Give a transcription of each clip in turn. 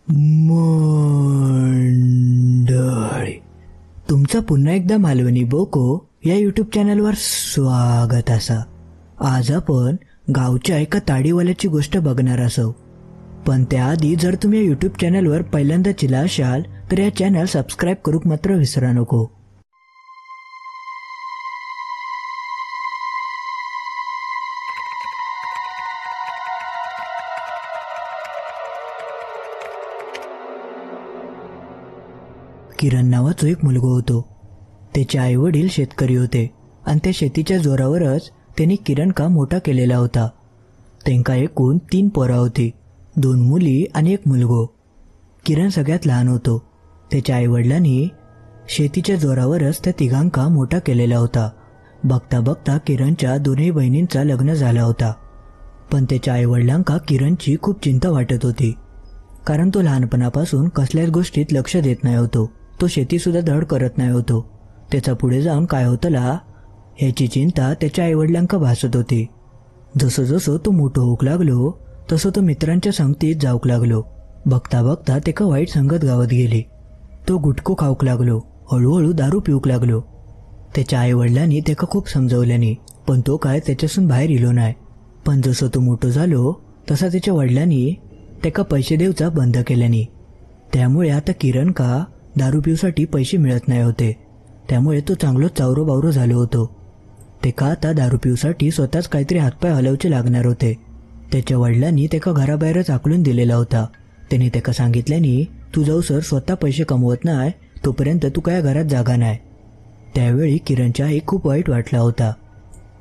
मंडळी, तुमचं पुन्हा एकदा मालवणी बोको या यूट्यूब चॅनलवर स्वागत असा। आज आपण गावच्या एका ताडीवाल्याची गोष्ट बघणार असो, पण त्याआधी जर तुम्ही या यूट्यूब चॅनलवर पहिल्यांदा चिला असाल तर या चॅनल सबस्क्राइब करूक मात्र विसरा नको। किरण नावाचा एक मुलगा होतो। त्याचे आई वडील शेतकरी होते आणि त्या शेतीच्या जोरावरच त्यांनी किरण का मोठा केलेला होता। त्यांका एकूण 3 पोरा होती, 2 मुली आणि 1 मुलगो। किरण सगळ्यात लहान होतो। त्याच्या आई वडिलांनी शेतीच्या जोरावरच त्या तिघांका मोठा केलेला होता। बघता बघता किरणच्या दोन्ही बहिणींचा लग्न झाला होता, पण त्याच्या आई वडिलांका किरणची खूप चिंता वाटत होती, कारण तो लहानपणापासून कसल्याच गोष्टीत लक्ष देत नाही होतो। तो शेती सुद्धा धड करत नाही होतो। त्याचा पुढे जाऊन काय होतला ह्याची चिंता त्याच्या आईवडिलांका भासत होती। जसं जसं तो मोठं होऊक लागलो तसं तो मित्रांच्या संगतीत जाऊक लागलो। बघता बघता त्याका वाईट संगत गावत गेली। तो गुटखो खाऊक लागलो, हळूहळू दारू पिऊक लागलो। त्याच्या आईवडिलांनी त्याका खूप समजवल्यानी, पण तो काय त्याच्यासून बाहेर इलो नाही। पण जसं तो मोठं झालो तसा त्याच्या वडिलांनी त्याका पैसे देऊचा बंद केल्यानी, त्यामुळे आता किरण का दारू पिऊसाठी पैसे मिळत नाही होते। त्यामुळे तो चांगलोच चावरो बावरो झालो होतो। ते का आता दारू पिऊसाठी स्वतःच काहीतरी हातपाय हलवचे लागणार होते। त्याच्या वडिलांनी त्याका घराबाहेरच हाकलून दिलेला होता। त्याने त्याका सांगितल्यानी, तू जाऊ सर स्वतः पैसे कमवत नाही तोपर्यंत तू काय घरात जागा नाही। त्यावेळी किरणच्या आई खूप वाईट वाटला होता,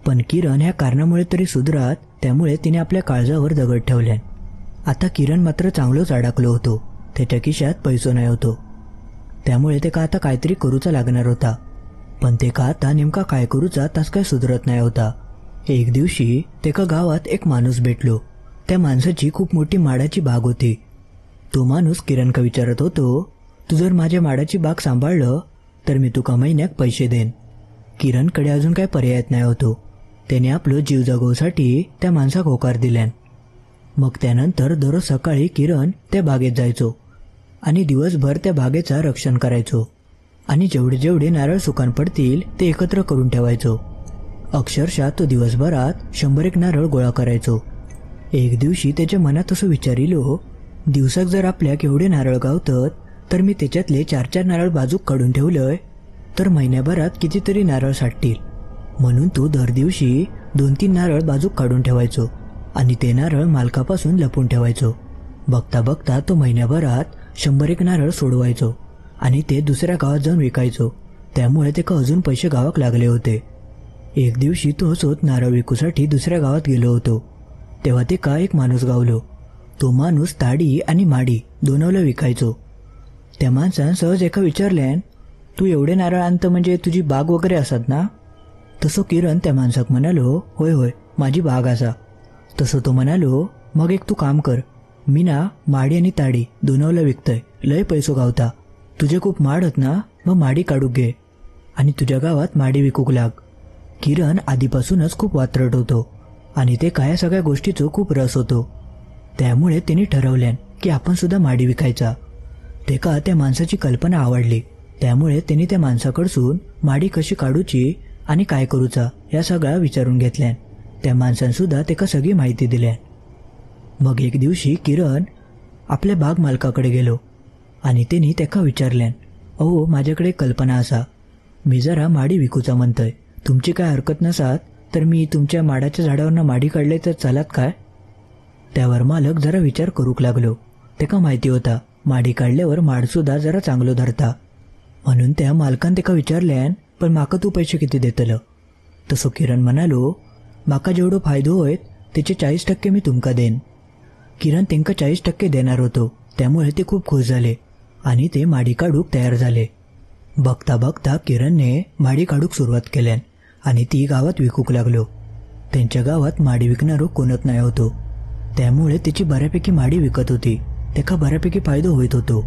पण किरण ह्या कारणामुळे तरी सुधरात, त्यामुळे तिने आपल्या काळजावर दगड ठेवले। आता किरण मात्र चांगलोच अडकलो होतो। त्याच्या खिशात पैसो नाही होतो, त्यामुळे ते का आता काहीतरी करूचा लागणार होता। पण ते का आता नेमका काय करूचा तास काय सुधरत नाही होता। एक दिवशी ते का गावात एक माणूस भेटलो। त्या माणसाची खूप मोठी माडाची बाग होती। तो माणूस किरण का विचारत होतो, तू जर माझ्या माडाची बाग सांभाळलं तर मी तुका महिन्याक पैसे देन। किरणकडे अजून काय पर्याय नाही होतो। त्याने आपलं जीव जगवसाठी त्या माणसाक होकार दिल्यान। मग त्यानंतर दररोज सकाळी किरण त्या बागेत जायचो आणि दिवसभर त्या बागेचा रक्षण करायचो आणि जेवढे जेवढे नारळ सुकान पडतील ते एकत्र करून ठेवायचो। अक्षरशः तो दिवसभरात 100 नारळ गोळा करायचो। एक दिवशी त्याच्या मनात असं विचारिलो, दिवसाक जर आपल्या केवढे नारळ गावतात तर मी त्याच्यातले 4-4 नारळ बाजूक काढून ठेवलंय तर महिन्याभरात कितीतरी नारळ साठतील। म्हणून तो दर दिवशी 2-3 नारळ बाजूक काढून ठेवायचो आणि ते नारळ मालकापासून लपून ठेवायचो। बघता बघता तो महिन्याभरात 100 नारळ सोडवायचो आणि ते दुसऱ्या गावात जाऊन विकायचो। त्यामुळे ते अजून पैसे गावाक लागले होते। एक दिवशी तो असोच नारळ विकूसाठी दुसऱ्या गावात गेलो होतो, तेव्हा ते का एक माणूस गावलो। तो माणूस ताडी आणि माडी दोनवलं विकायचो। त्या माणसान सहज एका विचारल्यान, तू एवढे नारळ आणत म्हणजे तुझी बाग वगैरे असत ना? तसं किरण त्या माणसाक म्हणालो, होय होय माझी बाग असा। तसं तो म्हणालो, मग एक तू काम कर, मी ना माडी आणि ताडी दोनवलं विकतय, लय पैसो गावता। तुझे खूप माड आहेत ना, मग माडी काढूक घे आणि तुझ्या गावात माडी विकूक लाग। किरण आधीपासूनच खूप वात्रट होतो आणि ते काय सगळ्या गोष्टीचो खूप रस होतो। त्यामुळे त्यांनी ठरवल्यान की आपण सुद्धा माडी विकायचा। ते का त्या माणसाची कल्पना आवडली, त्यामुळे त्यांनी त्या माणसाकडसून माडी कशी काढूची आणि काय करूचा या सगळ्या विचारून घेतल्यान। त्या माणसांसुद्धा ते का सगळी माहिती दिल्यान। मग एक दिवशी किरण आपल्या बाग मालकाकडे गेलो आणि त्यांनी त्याका विचारल्यान, अहो माझ्याकडे कल्पना असा, मी जरा माडी विकूचा म्हणतोय, तुमची काय हरकत नसात तर मी तुमच्या माडाच्या झाडावरनं माडी काढले तर चालत काय? त्यावर मालक जरा विचार करूक लागलो। त्याका माहिती होता माडी काढल्यावर माडसुद्धा जरा चांगलो धरता, म्हणून त्या मालकान त्याका विचारल्यान, पण माका तू पैसे किती देतलं? तसं किरण म्हणालो, माका जेवढं फायदो होयत त्याचे 40% मी तुमका देन। किरण त्यांका 40% देणार होतो, त्यामुळे ते खूप खुश झाले आणि ते माडी काढूक तयार झाले। बघता बघता किरणने माडी काढूक सुरुवात केल्यान आणि ती गावात विकूक लागलो। त्यांच्या गावात माडी विकणारो कोणत नाही होतो, त्यामुळे त्याची बऱ्यापैकी माडी विकत होती। त्याका बऱ्यापैकी फायदो होत होतो।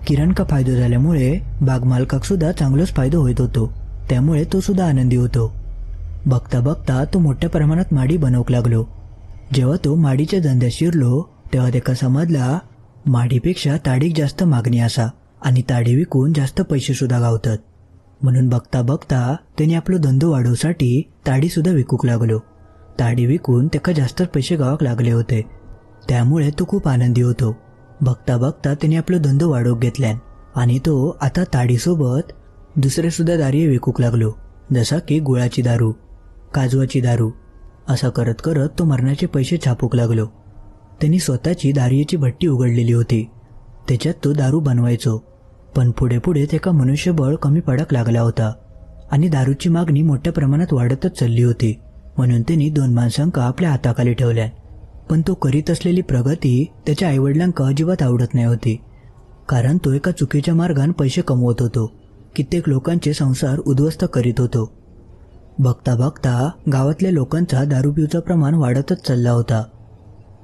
किरण का फायदो झाल्यामुळे बाग मालकाक सुद्धा चांगलोच फायदो होत होतो, त्यामुळे तो सुद्धा आनंदी होतो। बघता बघता तो मोठ्या प्रमाणात माडी बनवूक लागलो। जेव्हा तो माडीच्या धंद्यात शिरलो तेव्हा त्याका समजला माडीपेक्षा ताडीक जास्त मागणी असा आणि ताडी विकून जास्त पैसे सुद्धा गावतात. म्हणून बघता बघता त्याने आपलो धंदो वाढवसाठी ताडी सुद्धा विकूक लागलो. ताडी विकून त्याका जास्त पैसे गावाक लागले होते, त्यामुळे तो खूप आनंदी होतो. बघता बघता त्याने आपलो धंदो वाढवूक घेतल्यान आणि तो आता ताडीसोबत दुसरे सुद्धा दारिये विकूक लागलो, जसा की गुळाची दारू, काजवाची दारू. असा करत करत तो मरणाचे पैसे छापूक लागलो. त्यांनी स्वतःची दारियेची भट्टी उघडलेली होती, त्याच्यात तो दारू बनवायचो. पण पुढे पुढे त्याका मनुष्यबळ कमी पडक लागला होता आणि दारूची मागणी मोठ्या प्रमाणात वाढतच चालली होती. म्हणून त्यांनी 2 माणसांका आपल्या हाताखाली ठेवल्या. पण तो करीत असलेली प्रगती त्याच्या आईवडिलांका अजिबात आवडत नाही होती, कारण तो एका चुकीच्या मार्गाने पैसे कमवत होतो, कित्येक लोकांचे संसार उद्ध्वस्त करीत होतो. बघता बघता गावातल्या लोकांचा दारू पिऊचा प्रमाण वाढतच चालला होता.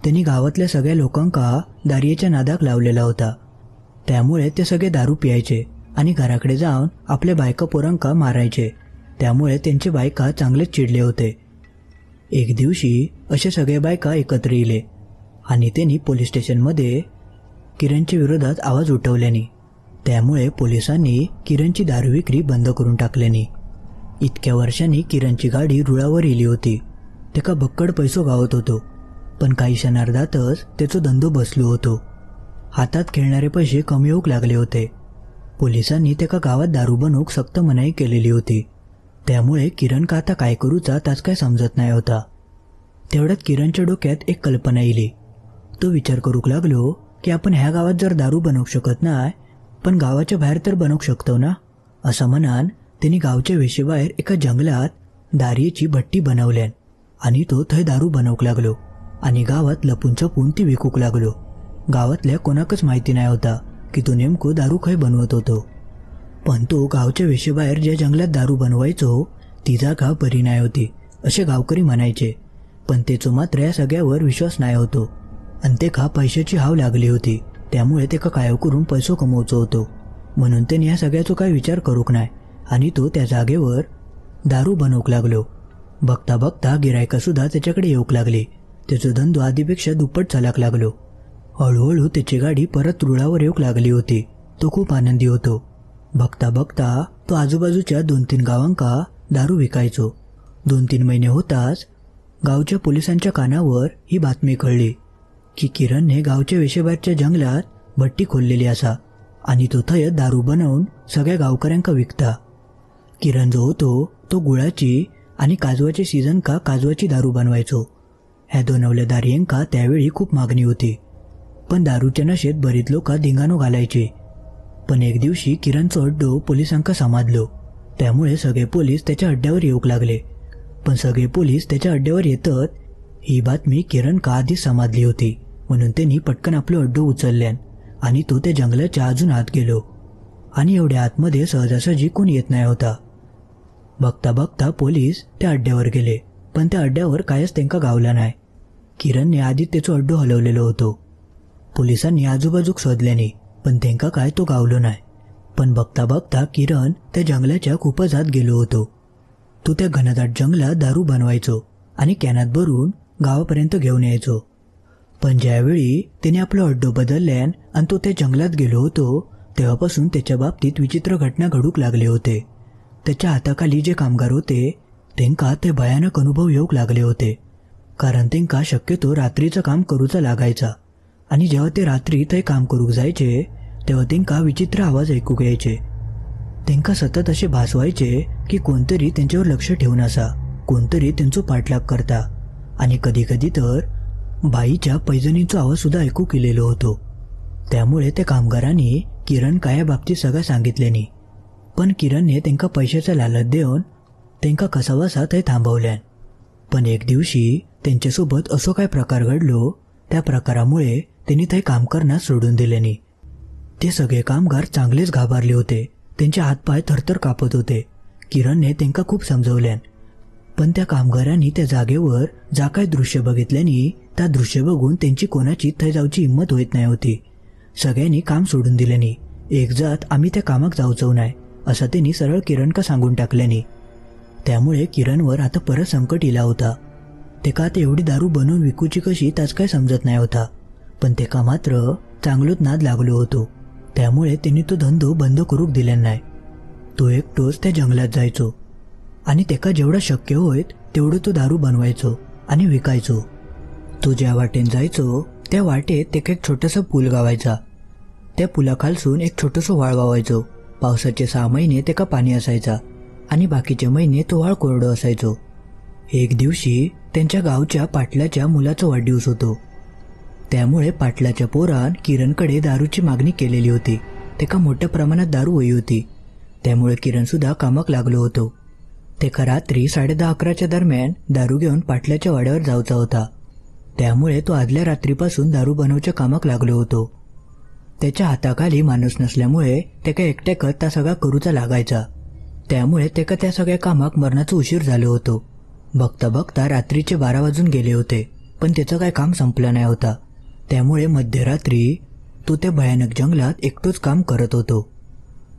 त्यांनी गावातल्या सगळ्या लोकांका दारियेच्या नादाक लावलेला होता, त्यामुळे ते सगळे दारू पियायचे आणि घराकडे जाऊन आपल्या बायका पोरांका मारायचे. त्यामुळे त्यांचे बायका चांगलेच चिडले होते. एक दिवशी असे सगळे बायका एकत्र येले आणि त्यांनी पोलीस स्टेशनमध्ये किरणच्या विरोधात आवाज उठवल्यानी. त्यामुळे पोलिसांनी किरणची दारू विक्री बंद करून टाकल्यानी. इतक्या वर्षांनी किरणची गाडी रुळावर येली होती. त्याका बक्कड पैसो गावत होतो, पण काही क्षणार्धातच त्याचो धंदो बसलो होतो. हातात खेळणारे पैसे कमी होऊक लागले होते. पोलिसांनी त्याका गावात दारू बनवूक सक्त मनाई केलेली होती. त्यामुळे किरण का आता काय करूचा ताच काय समजत नाही होता. तेवढ्यात किरणच्या डोक्यात एक कल्पना येली. तो विचार करूक लागलो की आपण ह्या गावात जर दारू बनवू शकत नाही, पण गावाच्या बाहेर तर बनवू शकतो ना. असं म्हणान त्यांनी गावच्या वेशीबाहेर एका जंगलात दारियेची भट्टी बनवल्यान आणि तो थंय दारू बनवूक लागलो आणि गावात लपून छपून ती विकूक लागलो. गावातल्या कोणाकच माहिती नाही होता की तो नेमको दारू खंय बनवत होतो. पण तो गावच्या वेशीबाहेर ज्या जंगलात दारू बनवायचो ती जागा बरी नाही होती असे गावकरी म्हणायचे. पण त्याचो मात्र या सगळ्यावर विश्वास नाही होतो आणि तेका पैशाची हाव लागली होती. त्यामुळे तेका काय करून पैसो कमवचो होतो. म्हणून त्याने या सगळ्याचो काय विचार करूक नाही आणि तो त्या जागेवर दारू बनवूक लागलो. बघता बघता गिरायका सुद्धा त्याच्याकडे येऊक लागली. त्याचो धंदो आधीपेक्षा दुप्पट चालाक लागलो. हळूहळू त्याची गाडी परत रुळावर येऊक लागली होती. तो खूप आनंदी होतो. बघता बघता तो आजूबाजूच्या 2-3 गावांका दारू विकायचो. 2-3 महिने होताच गावच्या पोलिसांच्या कानावर ही बातमी कळली की किरणने गावच्या वेशेबाहेरच्या जंगलात भट्टी खोललेली असा आणि तो थंय दारू बनवून सगळ्या गावकऱ्यांका विकता. किरण जो होतो तो गुळाची आणि काजवाच्या सीझनका काजवाची दारू बनवायचो. ह्या दोनवल्या दारियांका त्यावेळी खूप मागणी होती, पण दारूच्या नशेत बरीच लोक धिंगाणो घालायचे. पण एक दिवशी किरणचो अड्डो पोलिसांका समाजलो, त्यामुळे सगळे पोलीस त्याच्या अड्ड्यावर येऊक लागले. पण सगळे पोलीस त्याच्या अड्ड्यावर येतात ही बातमी किरण का आधीच समाजली होती. म्हणून त्यांनी पटकन आपलं अड्डो उचलल्यान आणि तो त्या जंगलाच्या अजून आत गेलो आणि एवढ्या आतमध्ये सहजासहजी कोण येत नाही होता. बघता बघता पोलीस त्या अड्ड्यावर गेले, पण त्या अड्ड्यावर कायच त्यांका गावला नाही. किरणने आधीच त्याचो अड्डो हलवलेलो होतो. पोलिसांनी आजूबाजूक शोधल्याने पण त्यांका काय तो गावलो नाही. पण बघता बघता किरण त्या जंगलाच्या खूपच आत गेलो होतो. तो त्या घनदाट जंगलात दारू बनवायचो आणि कॅनात भरून गावापर्यंत घेऊन यायचो. पण ज्यावेळी त्याने आपलं अड्डो बदलल्यान आणि तो त्या जंगलात गेलो होतो तेव्हापासून त्याच्या बाबतीत विचित्र घटना घडूक लागले होते. त्याच्या हाताखाली जे कामगार होते त्यांका ते भयानक अनुभव येऊक लागले होते, कारण त्यांका शक्यतो रात्रीचं काम करूचा लागायचा आणि जेव्हा ते रात्री ते काम करूक जायचे तेव्हा त्यांका विचित्र आवाज ऐकूक यायचे. त्यांका सतत असे भासवायचे की कोणतरी त्यांच्यावर लक्ष ठेवून असा, कोणतरी त्यांचो पाठलाग करता आणि कधी कधी तर बाईच्या पैजणींचा आवाज सुद्धा ऐकू केलेलो होतो. त्यामुळे त्या कामगारांनी किरण काय बाबतीत सगळं सांगितल्यानी, पण किरणने त्यांका पैशाचा लालच देऊन त्यांका कसावासा ते थांबवल्यान. पण एक दिवशी त्यांच्यासोबत असो काय प्रकार घडलो त्या प्रकारामुळे त्यांनी ते काम करण्यास सोडून दिल्यानी. ते सगळे कामगार चांगलेच घाबरले होते. त्यांचे हातपाय थरथर कापत होते. किरणने त्यांका खूप समजवल्यान, पण त्या कामगारांनी त्या जागेवर जा काय दृश्य बघितल्यानी त्या दृश्य बघून त्यांची कोणाची थंय जाऊची हिंमत होत नाही होती. सगळ्यांनी काम सोडून दिल्यानी. एक जात आम्ही त्या कामाक जाऊचो नाही असं त्यांनी सरळ किरणका सांगून टाकल्यानी. त्यामुळे किरणवर आता परत संकट इला होता. ते का ते एवढी दारू बनवून विकूची कशी ताच काय समजत नाही होता. पण ते का मात्र चांगलोच नाद लागलो होतो, त्यामुळे त्यांनी तो धंदो बंद करूक दिला नाही. तो एकटोच त्या जंगलात जायचो आणि तेका जेवढं शक्य होईत तेवढं तो दारू बनवायचो आणि विकायचो. तो ज्या वाटेन जायचो त्या वाटेत तेका एक छोटंसं पूल गावायचा. त्या पुलाखालसून एक छोटंसं वाळ वावायचो. पावसाचे 6 महिने तेका पाणी असायचा आणि बाकीचे महिने तो वाळ कोरडं असायचो. एक दिवशी त्यांच्या गावच्या पाटलाच्या मुलाचा वाढदिवस होतो. त्यामुळे पाटलाच्या पोरान किरणकडे दारूची मागणी केलेली होती. तेका मोठ्या प्रमाणात दारू होई होती, त्यामुळे किरण सुद्धा कामाक लागलो होतो. तेका रात्री 10:30-11च्या दरम्यान दारू घेऊन पाटलाच्या वाड्यावर जाऊचा होता. त्यामुळे तो आदल्या रात्रीपासून दारू बनवच्या कामाक लागलो होतो. त्याच्या हाताखाली माणूस नसल्यामुळे तेका एकट्याकच त्या सगळा करूचा लागायचा. त्यामुळे तेका त्या सगळ्या कामाक मरणाचा उशीर झालो होतो. बघता बघता रात्रीचे 12 वाजून गेले होते, पण त्याचं काय काम संपलं नाही होता. त्यामुळे मध्यरात्री तो त्या भयानक जंगलात एकटोच काम करत होतो.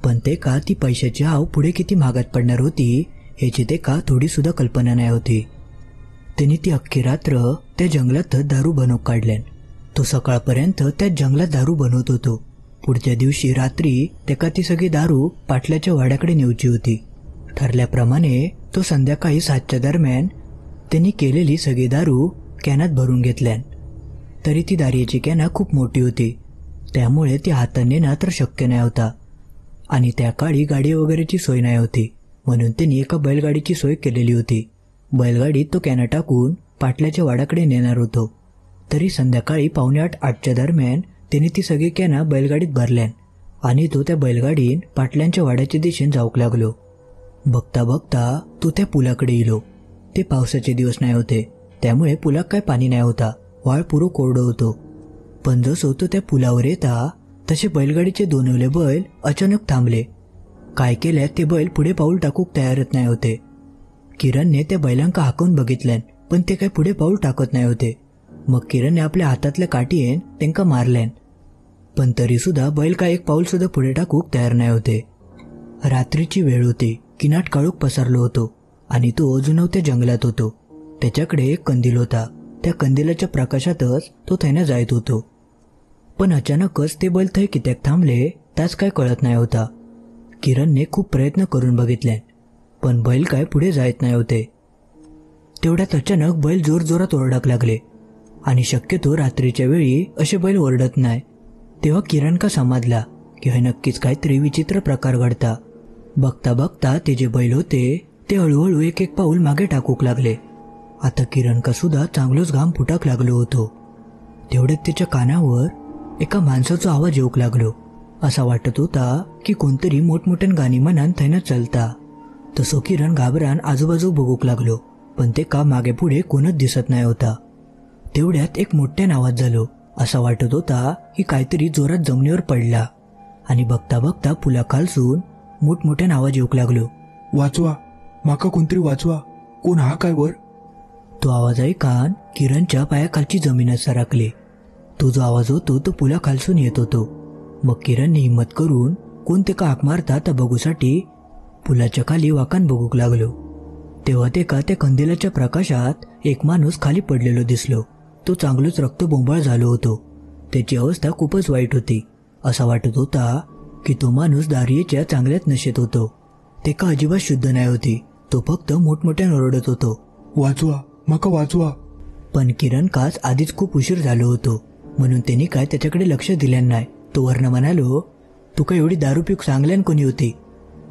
पण तेका ती पैशाची हाव पुढे किती महागात पडणार होती ह्याची तेका थोडी सुद्धा कल्पना नाही होती. त्यांनी ती अख्खी रात्र त्या जंगलातच दारू बनवून काढल्यान. तो सकाळपर्यंत त्या जंगलात दारू बनवत होतो. पुढच्या दिवशी रात्री तेका ती सगळी दारू पाटलाच्या वाड्याकडे नेऊची होती. ठरल्याप्रमाणे तो संध्याकाळी 7च्या दरम्यान त्यांनी केलेली सगळी दारू कॅनात भरून घेतल्यान. तरी ती दारूची कॅना खूप मोठी होती, त्यामुळे ती हाताने नेणं तर शक्य नाही होता आणि त्या काळी गाडी वगैरेची सोय नाही होती. म्हणून त्यांनी एका बैलगाडीची सोय केलेली होती. बैलगाडीत तो कॅना टाकून पाटलाच्या वाड्याकडे नेणार होतो. तरी संध्याकाळी 7:45-8च्या दरम्यान त्यांनी ती सगळी कॅना बैलगाडीत भरल्यान आणि तो त्या बैलगाडीन पाटलांच्या वाड्याच्या दिशेने जाऊक लागलो. बघता बघता तो त्या पुलाकडे इलो. ते पावसाचे दिवस नाही होते, त्यामुळे पुलात काय पाणी नाही होता. वाळ पुरो कोरडं होतो. पण जसं तो त्या पुलावर येता तसे बैलगाडीचे दोनवले बैल अचानक थांबले. काय केल्यात ते बैल पुढे पाऊल टाकूक तयारच नाही होते. किरणने त्या बैलांका हाकून बघितल्यान, पण ते काय पुढे पाऊल टाकत नाही होते. मग किरणने आपल्या हातातल्या काठीयेन त्यांका मारल्यान, पण तरी सुद्धा बैल काय एक पाऊल सुद्धा पुढे टाकूक तयार नाही होते. रात्रीची वेळ होती. किनाट काळोख पसरलो होतो आणि तो अजून त्या जंगलात होतो. त्याच्याकडे एक कंदील होता. त्या कंदिलाच्या प्रकाशातच तो थैना जायत होतो. पण अचानकच ते बैल थै कित्याक थांबले त्याच काय कळत नाही होता. किरणने खूप प्रयत्न करून बघितले, पण बैल काय पुढे जायत नाही होते. तेवढ्यात अचानक बैल जोरजोरात ओरडाक लागले आणि शक्यतो रात्रीच्या वेळी असे बैल ओरडत नाही. तेव्हा किरण का समजला की हे नक्कीच काहीतरी विचित्र प्रकार घडता. बघता बघता ते जे बैल होते ते हळूहळू एक एक पाऊल मागे टाकूक लागले. आता किरण का सुद्धा चांगलोच घाम फुटाक लागलो होतो. तेवढ्यात त्याच्या कानावर एका माणसाचा आवाज येऊक लागलो. असा वाटत होता की कोणतरी मोठमोठ्यान गाणी म्हणान थैना चलता. तसो किरण घाबरान आजूबाजू बघूक लागलो, पण ते का मागे पुढे कोणच दिसत नाही होता. तेवढ्यात एक मोठ्यान आवाज झालो. असा वाटत होता की काहीतरी जोरात जमिनीवर पडला आणि बघता बघता पुलाखालसून मोठमोठ्यान आवाज येऊक लागलो. वाचवा, माका कोणतरी वाचवा, कोण हा काय वर? तो आवाज ऐकान किरणच्या पायाखालची जमीनच सरकली. तो जो आवाज होतो तो पुलाखालसून येत होतो. मग किरणने हिम्मत करून कोण ते का हाक मारता त्या बघूसाठी पुलाच्या खाली वाकान बघूक लागलो. तेव्हा ते का त्या कंदिलाच्या प्रकाशात एक माणूस खाली पडलेलो दिसलो. तो चांगलोच रक्तबोंबाळ झालो होतो. त्याची अवस्था खूपच वाईट होती. असा वाटत होता की तो माणूस दारूच्या चांगल्याच नशेत होतो. ते का अजिबात शुद्ध नाही होती. तो फक्त मोठमोठ्याने ओरडत होतो, वाचवा, माका वाचवा. पण किरण काच आधीच खूप उशीर झालो होतो, म्हणून त्यांनी काय त्याच्याकडे लक्ष दिले नाही. तो वर्ण म्हणालो, तू काय एवढी दारू पिऊक सांगल्यान कोणी होती?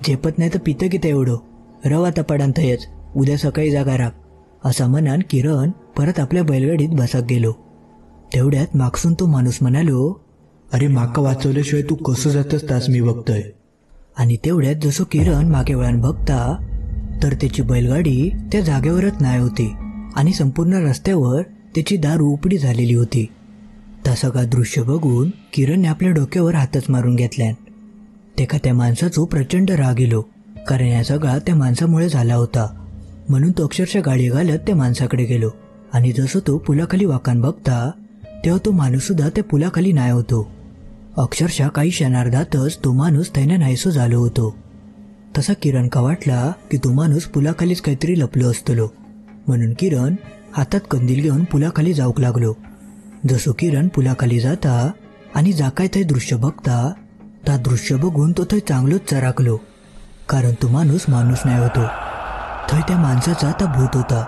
झेपत नाही तर पितं किती एवढं? रव आता पडांथयच, उद्या सकाळी जागा राख. असा म्हणान किरण परत आपल्या बैलगाडीत बसाक गेलो. तेवढ्यात मागसून तो माणूस म्हणालो, अरे माका वाचवल्याशिवाय तू कसं जातस तास मी बघतोय. आणि तेवढ्यात जसो किरण मागे वळण बघता तर त्याची बैलगाडी त्या जागेवरच नाही होती आणि संपूर्ण रस्त्यावर त्याची दारू उपडी झालेली होती. तसं का दृश्य बघून किरणने आपल्या डोक्यावर हातच मारून घेतल्यान. तेका त्या माणसाचो प्रचंड राग येलो, कारण या सगळा त्या माणसामुळे झाला होता. म्हणून तो अक्षरशः गाडी घालत त्या माणसाकडे गेलो आणि जसं तो पुलाखाली वाकान बघता तेव्हा तो माणूस सुद्धा त्या पुलाखाली नाही होतो. अक्षरशः काही क्षणार्धातच तो माणूस थैना नाहीसो झालो होतो. तसा किरण का वाटला की तो माणूस पुलाखालीच काहीतरी लपलो असतलो. म्हणून किरण हातात कंदील घेऊन पुलाखाली जाऊक लागलो. जसो किरण पुलाखाली जाता आणि जा काय थंय दृश्य बघता ता दृश्य बघून तो थंय चांगलोच चराकलो, कारण तो माणूस नाही होतो. थंय त्या माणसाचा ता भूत होता.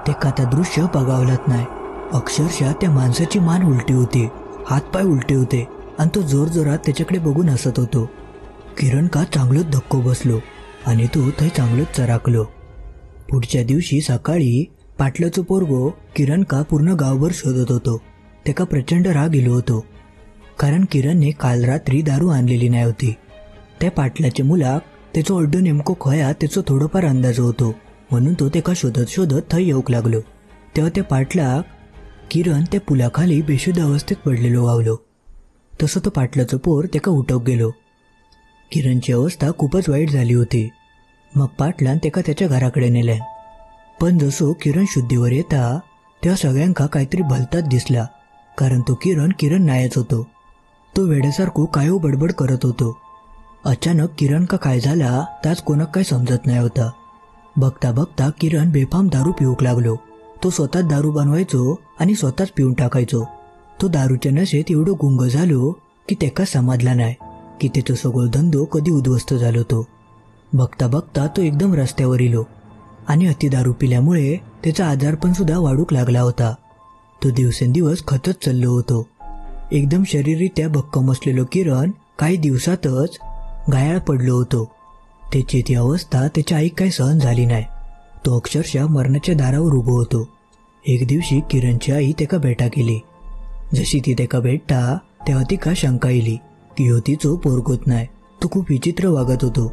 तेका त्या दृश्य बघावलंच नाही. अक्षरशः त्या माणसाची मान उलटी होती, हातपाय उलटे होते आणि तो जोरजोरात त्याच्याकडे बघून हसत होतो. किरण का चांगलोच धक्को बसलो आणि तो थंय चांगलोच चराकलो. पुढच्या दिवशी सकाळी पाटलाचो पोरगो किरण का पूर्ण गावभर शोधत होतो. तेका प्रचंड राग इलो होतो, कारण किरणने काल रात्री दारू आणलेली नाही होती. त्या पाटलाचे मुलाक त्याचो अड्डो नेमको खया त्याचो थोडोफार अंदाज होतो, म्हणून तो तेका शोधत शोधत थंय येऊक लागलो. तेव्हा त्या पाटलाक किरण त्या पुलाखाली बेशुद्ध अवस्थेत पडलेलो वावलो. तसं तो पाटलाचो पोर तेका उठवक गेलो. किरणची अवस्था खूपच वाईट झाली होती. मग पाटलान तेका त्याच्या घराकडे नेल्यान. पण जसो किरण शुद्धीवर येता तेव्हा सगळ्यांका काहीतरी भलताच दिसला, कारण तो किरण नायच होतो. तो वेड्यासारखो कायो बडबड करत होतो. अचानक किरण का काय झाला ताच कोणाक काय समजत नाही होता. बघता बघता किरण बेफाम दारू पिऊक लागलो. तो स्वतःच दारू बनवायचो आणि स्वतःच पिऊन टाकायचो. तो दारूच्या नशेत एवढं गुंग झालो की तेका समजला नाही की त्याचा सगळं धंदो कधी उद्ध्वस्त झालो. तो बघता बघता तो एकदम रस्त्यावर इलो आणि अति दारू पिल्यामुळे त्याचा आजारपण सुद्धा वाढूक लागला होता. तो दिवसेंदिवस खचत चाललो होतो. एकदम शरीररित्या भक्कम असलेलो किरण काही दिवसातच घायाळ पडलो होतो. त्याची ती अवस्था त्याच्या आईक काही सहन झाली नाही. तो अक्षरशः मरणाच्या दारावर उभो होतो. एक दिवशी किरणची आई त्याका भेटा केली. जशी ती त्याका भेटता तेव्हा तिका शंका इली की ह्यो तिचो पोरगोच नाही, तो खूप विचित्र वागत होतो.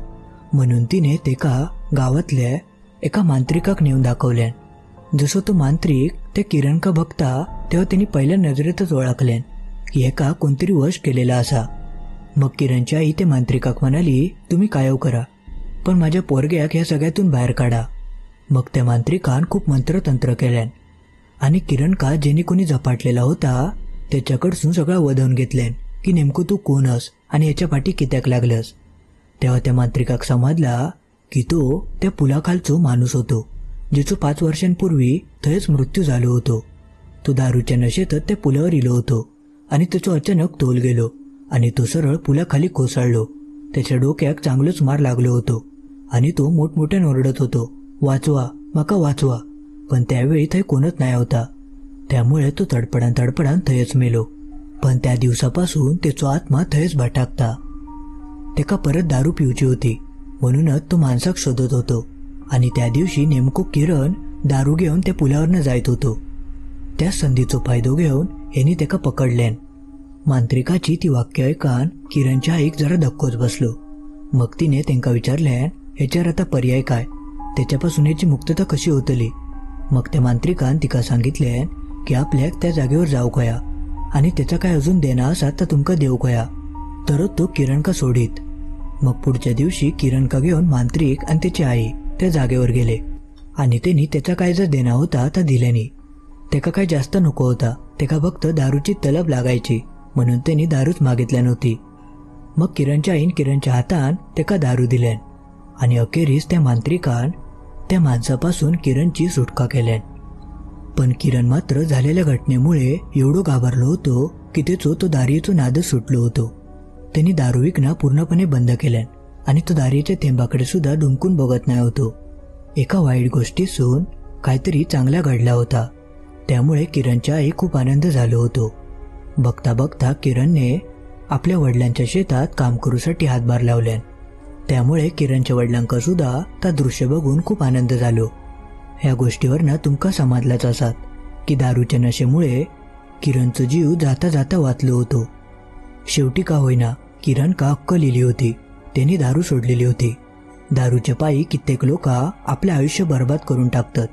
म्हणून तिने तेका गावातल्या एका मांत्रिकाक नेऊन दाखवल्यान. जसं तो मांत्रिक त्या किरण का बघता तेव्हा त्यांनी पहिल्या नजरेतच ओळखल्यान की एका कोणतरी वश केलेला असा. मग किरणची आई ते मांत्रिकाक म्हणाली, तुम्ही कायव करा, पण माझ्या पोरग्याक ह्या सगळ्यातून बाहेर काढा. मग त्या मांत्रिकान खूप मंत्रतंत्र केल्यान आणि किरण का जेणे कोणी झपाटलेला होता त्याच्याकडसून सगळा वधवून घेतल्यान की नेमकं तू कोणस आणि याच्या पाठी कित्याक लागलस. तेव्हा त्या मांत्रिकाक समजला की तो त्या पुलाखालचो माणूस होतो, जिचो 5 वर्षांपूर्वी थंयच मृत्यू झालो होतो. तो दारूच्या नशेतच त्या पुलावर इलो होतो आणि त्याचो अचानक तोल गेलो आणि तो सरळ पुलाखाली कोसळलो. त्याच्या डोक्याक चांगलोच मार लागलो होतो आणि तो मोठमोठ्याने ओरडत होतो, वाचवा, माका वाचवा. पण त्यावेळी थंय कोणच नाही होता. त्यामुळे तो तडपडान थंयच मेलो. पण त्या दिवसापासून त्याचो आत्मा थंयच भटाकता. तेका परत दारू पिवची होती, म्हणूनच तो माणसाक शोधत होतो. आणि त्या दिवशी नेमको किरण दारू घेऊन त्या पुलावरनं जायत होतो. त्या संधीचो फायदो घेऊन यांनी तेका पकडल्यान. मांत्रिकाची ती वाक्य ऐकान किरणच्या आईक जरा धक्कोच बसलो. मग तिने त्यांका विचारल्यान ह्याच्यावर आता पर्याय काय, त्याच्यापासून याची मुक्तता कशी होतली. मग त्या मांत्रिकान तिका सांगितल्यान की आपल्याक त्या जागेवर जाऊ कया आणि त्याचा काय अजून देणा असा तर तुमका देऊ कया, तरच तो किरण का सोडीत. मग पुढच्या दिवशी किरण का घेऊन मांत्रिक आणि त्याची आई त्या जागेवर गेले आणि त्यांनी त्याचा काय जर देणा होता तर दिल्यानी. त्याका काय जास्त नको होता, त्याका फक्त दारूची तलब लागायची, म्हणून त्यांनी दारूच मागितल्या नव्हती. मग किरणच्या आईन किरणच्या हातान त्याका दारू दिल्यान आणि अखेरीस त्या मांत्रिकान त्या माणसापासून किरणची सुटका केल्यान. पण किरण मात्र झालेल्या घटनेमुळे एवढं घाबरलो होतो की त्याचो तो दारूचो नादच सुटलो होतो. त्यांनी दारू विकणं पूर्णपणे बंद केल्यान आणि तो दारूच्या थेंबाकडे सुद्धा डुंकून बघत नाही होतो. एका वाईट गोष्टीसून काहीतरी चांगला घडला होता, त्यामुळे किरणच्या आई खूप आनंद झालो होतो. बघता बघता किरणने आपल्या वडिलांच्या शेतात काम करूसाठी हातभार लावल्यान. त्यामुळे किरणच्या वडिलांका सुद्धा त्या दृश्य बघून खूप आनंद झालो. ह्या गोष्टीवरनं तुमका समजलाच असात की दारूच्या नशेमुळे किरणचा जीव जाता जाता वाचलो होतो. शेवटी का होईना किरण का अक्कल लिहिली होती, त्यांनी दारू सोडलेली होती. दारूच्या पायी कित्येक लोक आपले आयुष्य बर्बाद करून टाकतात.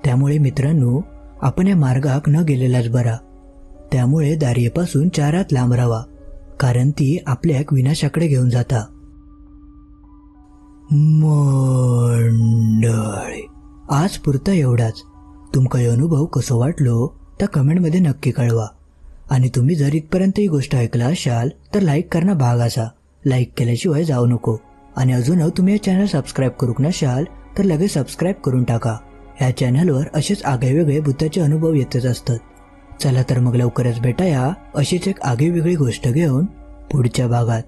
त्यामुळे मित्रांनो, आपण या मार्गाक न गेलेलाच बरा. त्यामुळे दारूपासून 4 हात लांब राहावा, कारण ती आपल्याक विनाशाकडे घेऊन जाता. मंडळी, आज पुरता एवढाच. तुमका हे अनुभव कसो वाटलो तर कमेंटमध्ये नक्की कळवा. आणि तुम्ही जर इथपर्यंत ही गोष्ट ऐकला असाल तर लाईक करणं भाग असा. लाईक केल्याशिवाय जाऊ नको. आणि अजून तुम्ही हे चॅनल सबस्क्राईब करूक नसाल तर लगेच सबस्क्राईब करून टाका. ह्या चॅनलवर असेच आगळेवेगळे भूताचे अनुभव येतच असतात. चला तर मग लवकरच भेटाया अशीच एक आगळीवेगळी गोष्ट घेऊन पुढच्या भागात.